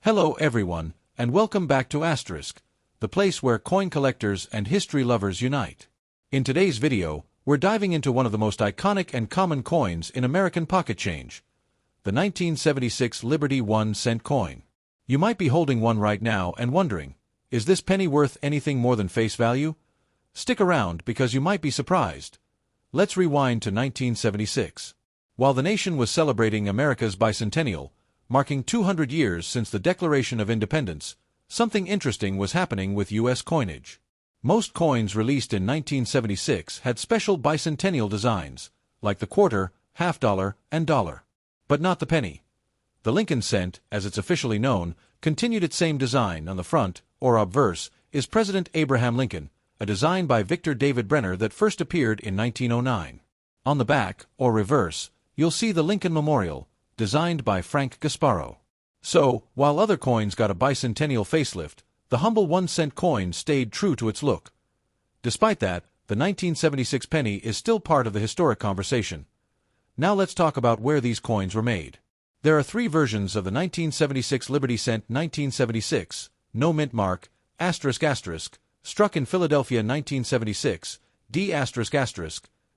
Hello everyone, and welcome back to Asterisk, the place where coin collectors and history lovers unite. In today's video, we're diving into one of the most iconic and common coins in American pocket change, the 1976 Liberty 1-cent coin. You might be holding one right now and wondering, is this penny worth anything more than face value? Stick around because you might be surprised. Let's rewind to 1976. While the nation was celebrating America's bicentennial, marking 200 years since the Declaration of Independence, something interesting was happening with U.S. coinage. Most coins released in 1976 had special bicentennial designs, like the quarter, half dollar, and dollar. But not the penny. The Lincoln cent, as it's officially known, continued its same design. On the front, or obverse, is President Abraham Lincoln, a design by Victor David Brenner that first appeared in 1909. On the back, or reverse, you'll see the Lincoln Memorial, designed by Frank Gasparro. So, while other coins got a bicentennial facelift, the humble 1-cent coin stayed true to its look. Despite that, the 1976 penny is still part of the historic conversation. Now let's talk about where these coins were made. There are three versions of the 1976 Liberty Cent. 1976, no mint mark, ***, struck in Philadelphia 1976, ***,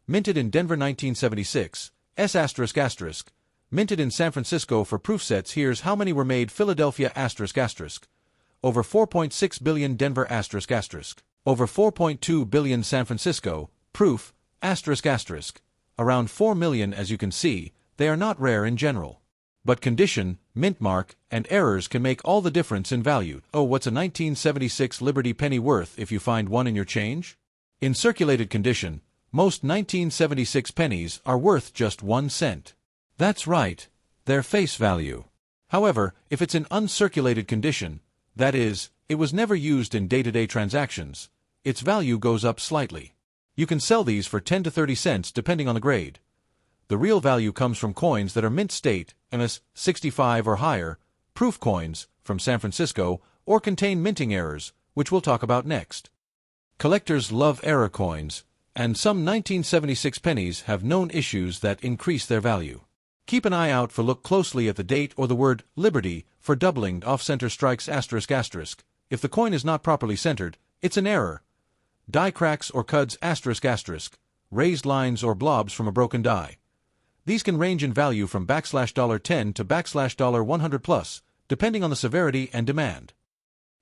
minted in Denver 1976, ***, minted in San Francisco. For proof sets, here's how many were made: Philadelphia ***, over 4.6 billion, Denver ***, over 4.2 billion, San Francisco. Proof ***, around 4 million. As you can see, they are not rare in general. But condition, mint mark, and errors can make all the difference in value. Oh, what's a 1976 Liberty penny worth if you find one in your change? In circulated condition, most 1976 pennies are worth just 1 cent. That's right, their face value. However, if it's in uncirculated condition, that is, it was never used in day-to-day transactions, its value goes up slightly. You can sell these for 10 to 30 cents depending on the grade. The real value comes from coins that are mint state, MS 65 or higher, proof coins, from San Francisco, or contain minting errors, which we'll talk about next. Collectors love error coins, and some 1976 pennies have known issues that increase their value. Keep an eye out for look closely at the date or the word Liberty for doubling off-center strikes ***. If the coin is not properly centered, it's an error. Die cracks or cuds ***, raised lines or blobs from a broken die. These can range in value from $10 to $100 plus, depending on the severity and demand.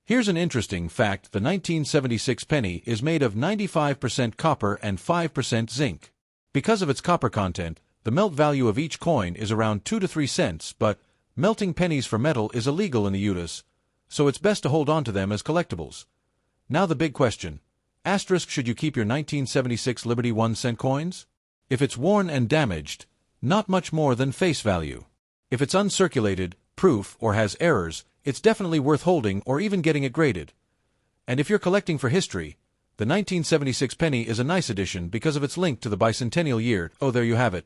Here's an interesting fact: the 1976 penny is made of 95% copper and 5% zinc. Because of its copper content, the melt value of each coin is around 2 to 3 cents, but melting pennies for metal is illegal in the U.S., so it's best to hold on to them as collectibles. Now the big question: should you keep your 1976 Liberty 1-cent coins? If it's worn and damaged, not much more than face value. If it's uncirculated, proof, or has errors, it's definitely worth holding or even getting it graded. And if you're collecting for history, the 1976 penny is a nice addition because of its link to the bicentennial year. Oh, there you have it.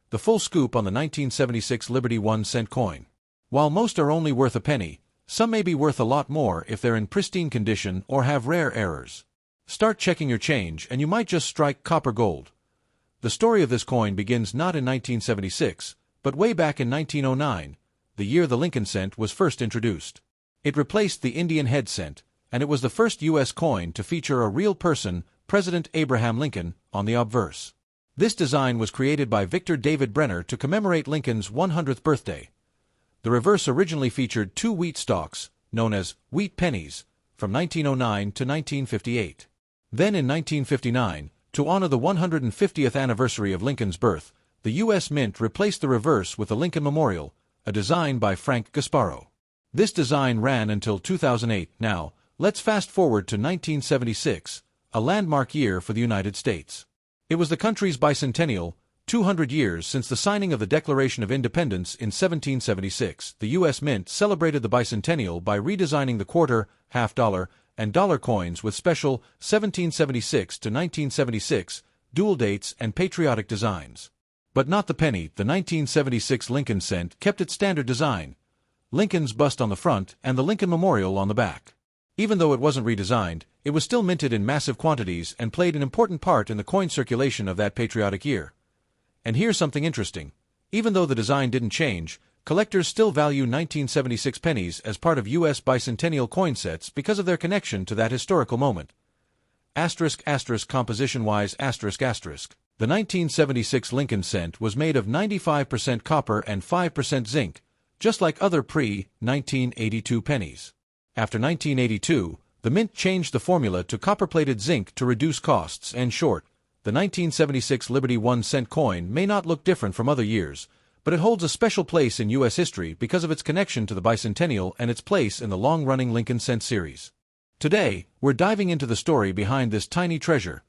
The full scoop on the 1976 Liberty 1-cent coin. While most are only worth a penny, some may be worth a lot more if they're in pristine condition or have rare errors. Start checking your change and you might just strike copper gold. The story of this coin begins not in 1976, but way back in 1909, the year the Lincoln cent was first introduced. It replaced the Indian head cent, and it was the first U.S. coin to feature a real person, President Abraham Lincoln, on the obverse. This design was created by Victor David Brenner to commemorate Lincoln's 100th birthday. The reverse originally featured 2 wheat stalks, known as wheat pennies, from 1909 to 1958. Then in 1959, to honor the 150th anniversary of Lincoln's birth, the U.S. Mint replaced the reverse with the Lincoln Memorial, a design by Frank Gasparro. This design ran until 2008. Now, let's fast forward to 1976, a landmark year for the United States. It was the country's bicentennial, 200 years since the signing of the Declaration of Independence in 1776. The U.S. Mint celebrated the bicentennial by redesigning the quarter, half dollar, and dollar coins with special 1776 to 1976 dual dates and patriotic designs. But not the penny. The 1976 Lincoln cent kept its standard design: Lincoln's bust on the front and the Lincoln Memorial on the back. Even though it wasn't redesigned, it was still minted in massive quantities and played an important part in the coin circulation of that patriotic year. And here's something interesting. Even though the design didn't change, collectors still value 1976 pennies as part of U.S. bicentennial coin sets because of their connection to that historical moment. Composition-wise The 1976 Lincoln cent was made of 95% copper and 5% zinc, just like other pre-1982 pennies. After 1982, the mint changed the formula to copper-plated zinc to reduce costs, and short, the 1976 Liberty 1 cent coin may not look different from other years, but it holds a special place in U.S. history because of its connection to the bicentennial and its place in the long-running Lincoln cent series. Today, we're diving into the story behind this tiny treasure,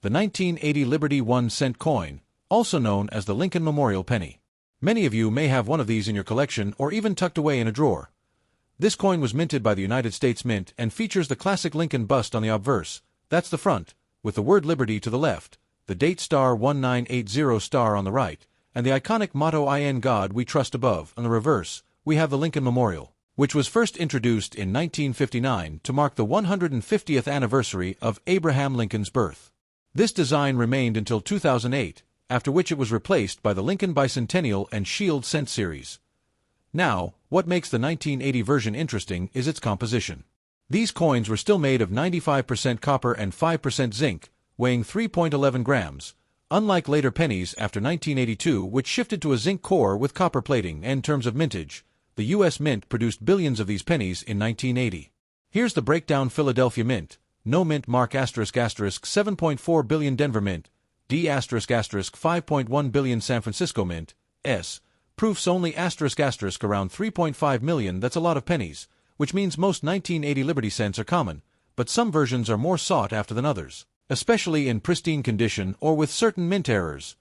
the 1980 Liberty 1 cent coin, also known as the Lincoln Memorial Penny. Many of you may have one of these in your collection or even tucked away in a drawer. This coin was minted by the United States Mint and features the classic Lincoln bust on the obverse, that's the front, with the word Liberty to the left, the date star 1980 star on the right, and the iconic motto "In God We Trust" above. On the reverse, we have the Lincoln Memorial, which was first introduced in 1959 to mark the 150th anniversary of Abraham Lincoln's birth. This design remained until 2008, after which it was replaced by the Lincoln Bicentennial and Shield Cent series. Now, what makes the 1980 version interesting is its composition. These coins were still made of 95% copper and 5% zinc, weighing 3.11 grams, unlike later pennies after 1982 which shifted to a zinc core with copper plating. In terms of mintage, the U.S. Mint produced billions of these pennies in 1980. Here's the breakdown: Philadelphia Mint, no mint mark ***, 7.4 billion Denver Mint, D***, 5.1 billion San Francisco Mint, S, proofs only ***, around 3.5 million. That's a lot of pennies, which means most 1980 Liberty cents are common, but some versions are more sought after than others, especially in pristine condition or with certain mint errors.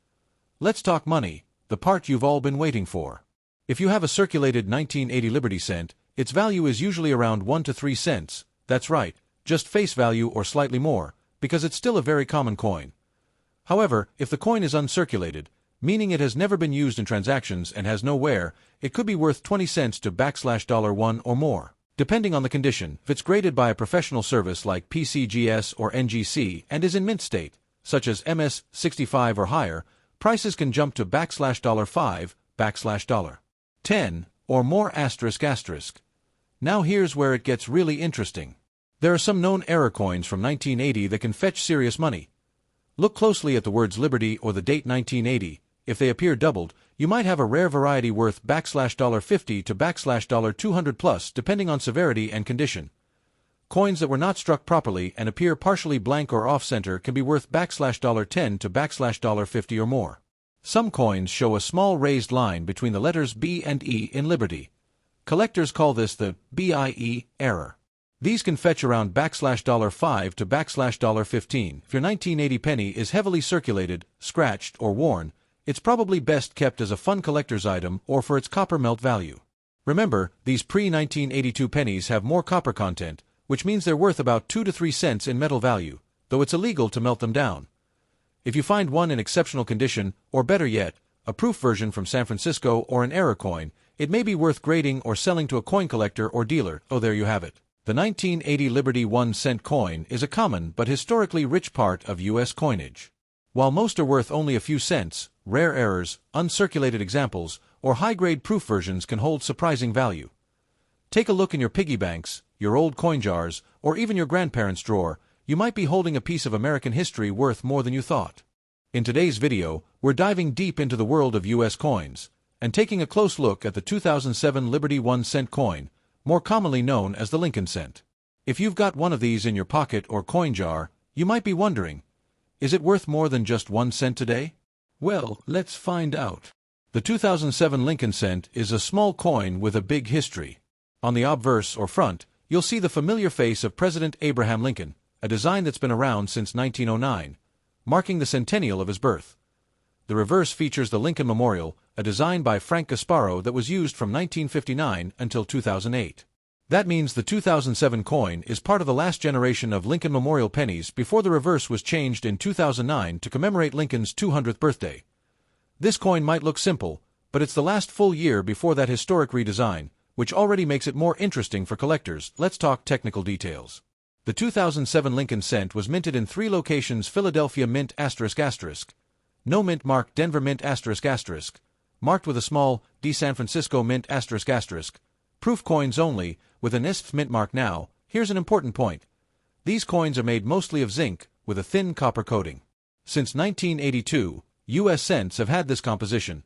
Let's talk money, the part you've all been waiting for. If you have a circulated 1980 Liberty cent, its value is usually around 1 to 3 cents, that's right, just face value or slightly more, because it's still a very common coin. However, if the coin is uncirculated, meaning it has never been used in transactions and has no wear, it could be worth 20 cents to $1 or more, depending on the condition. If it's graded by a professional service like PCGS or NGC and is in mint state, such as MS-65 or higher, prices can jump to $5, $10, or more ***. Now here's where it gets really interesting. There are some known error coins from 1980 that can fetch serious money. Look closely at the words Liberty or the date 1980. If they appear doubled, you might have a rare variety worth $50 to $200 plus, depending on severity and condition. Coins that were not struck properly and appear partially blank or off-center can be worth $10 to $50 or more. Some coins show a small raised line between the letters B and E in Liberty. Collectors call this the BIE error. These can fetch around $5 to $15. If your 1980 penny is heavily circulated, scratched, or worn, it's probably best kept as a fun collector's item or for its copper melt value. Remember, these pre-1982 pennies have more copper content, which means they're worth about 2 to 3 cents in metal value, though it's illegal to melt them down. If you find one in exceptional condition, or better yet, a proof version from San Francisco or an error coin, it may be worth grading or selling to a coin collector or dealer. Oh, there you have it. The 1980 Liberty 1 cent coin is a common but historically rich part of U.S. coinage. While most are worth only a few cents, rare errors, uncirculated examples, or high-grade proof versions can hold surprising value. Take a look in your piggy banks, your old coin jars, or even your grandparents' drawer. You might be holding a piece of American history worth more than you thought. In today's video, we're diving deep into the world of U.S. coins, and taking a close look at the 2007 Liberty 1 cent coin, more commonly known as the Lincoln cent. If you've got one of these in your pocket or coin jar, you might be wondering, is it worth more than just 1 cent today? Well, let's find out. The 2007 Lincoln cent is a small coin with a big history. On the obverse or front, you'll see the familiar face of President Abraham Lincoln, a design that's been around since 1909, marking the centennial of his birth. The reverse features the Lincoln Memorial, a design by Frank Gasparro that was used from 1959 until 2008. That means the 2007 coin is part of the last generation of Lincoln Memorial pennies before the reverse was changed in 2009 to commemorate Lincoln's 200th birthday. This coin might look simple, but it's the last full year before that historic redesign, which already makes it more interesting for collectors. Let's talk technical details. The 2007 Lincoln cent was minted in 3 locations: Philadelphia Mint ***, no mint mark Denver Mint ***, marked with a small D. San Francisco Mint ***. Proof coins only, with an ISF mint mark now. Here's an important point. These coins are made mostly of zinc, with a thin copper coating. Since 1982, U.S. cents have had this composition.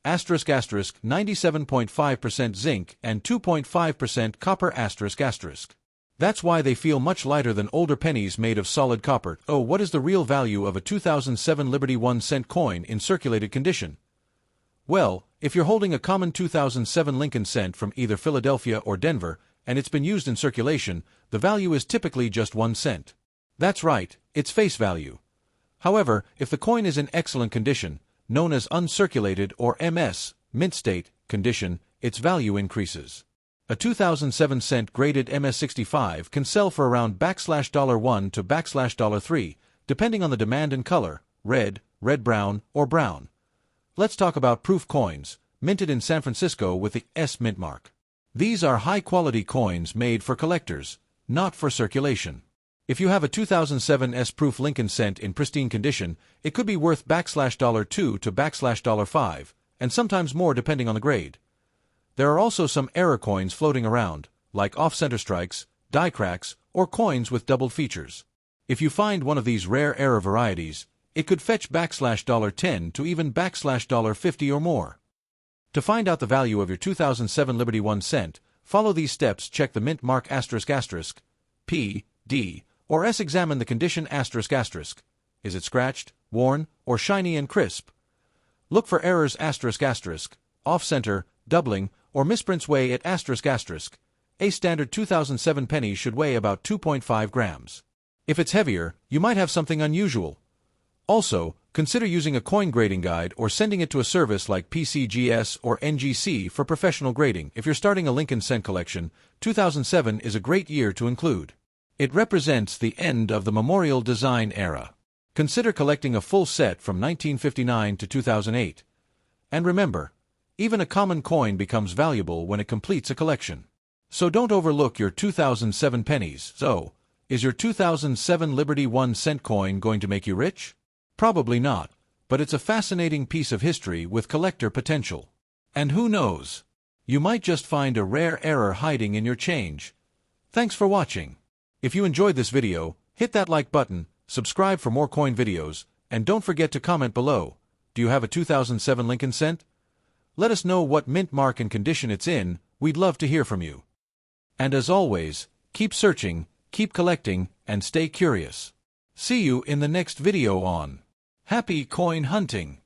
** 97.5% zinc and 2.5% copper ***. That's why they feel much lighter than older pennies made of solid copper. Oh, what is the real value of a 2007 Liberty 1-cent coin in circulated condition? Well, if you're holding a common 2007 Lincoln cent from either Philadelphia or Denver, and it's been used in circulation, the value is typically just 1 cent. That's right, it's face value. However, if the coin is in excellent condition, known as uncirculated or MS, mint state, condition, its value increases. A 2007 cent graded MS65 can sell for around $1 to $3, depending on the demand and color, red, red-brown, or brown. Let's talk about proof coins, minted in San Francisco with the S mint mark. These are high-quality coins made for collectors, not for circulation. If you have a 2007 S-proof Lincoln cent in pristine condition, it could be worth $2 to $5, and sometimes more depending on the grade. There are also some error coins floating around, like off-center strikes, die cracks, or coins with doubled features. If you find one of these rare error varieties, it could fetch $10 to even $50 or more. To find out the value of your 2007 Liberty 1 cent, follow these steps. Check the mint mark ***, P, D, or S. Examine the condition ***. Is it scratched, worn, or shiny and crisp? Look for errors ***, off-center, doubling, or misprints. Weigh at ***. A standard 2007 penny should weigh about 2.5 grams. If it's heavier, you might have something unusual. Also, consider using a coin grading guide or sending it to a service like PCGS or NGC for professional grading. If you're starting a Lincoln cent collection, 2007 is a great year to include. It represents the end of the memorial design era. Consider collecting a full set from 1959 to 2008. And remember, even a common coin becomes valuable when it completes a collection. So don't overlook your 2007 pennies. So, is your 2007 Liberty 1 cent coin going to make you rich? Probably not, but it's a fascinating piece of history with collector potential. And who knows? You might just find a rare error hiding in your change. Thanks for watching. If you enjoyed this video, hit that like button, subscribe for more coin videos, and don't forget to comment below. Do you have a 2007 Lincoln cent? Let us know what mint mark and condition it's in. We'd love to hear from you. And as always, keep searching, keep collecting, and stay curious. See you in the next video on Happy Coin Hunting.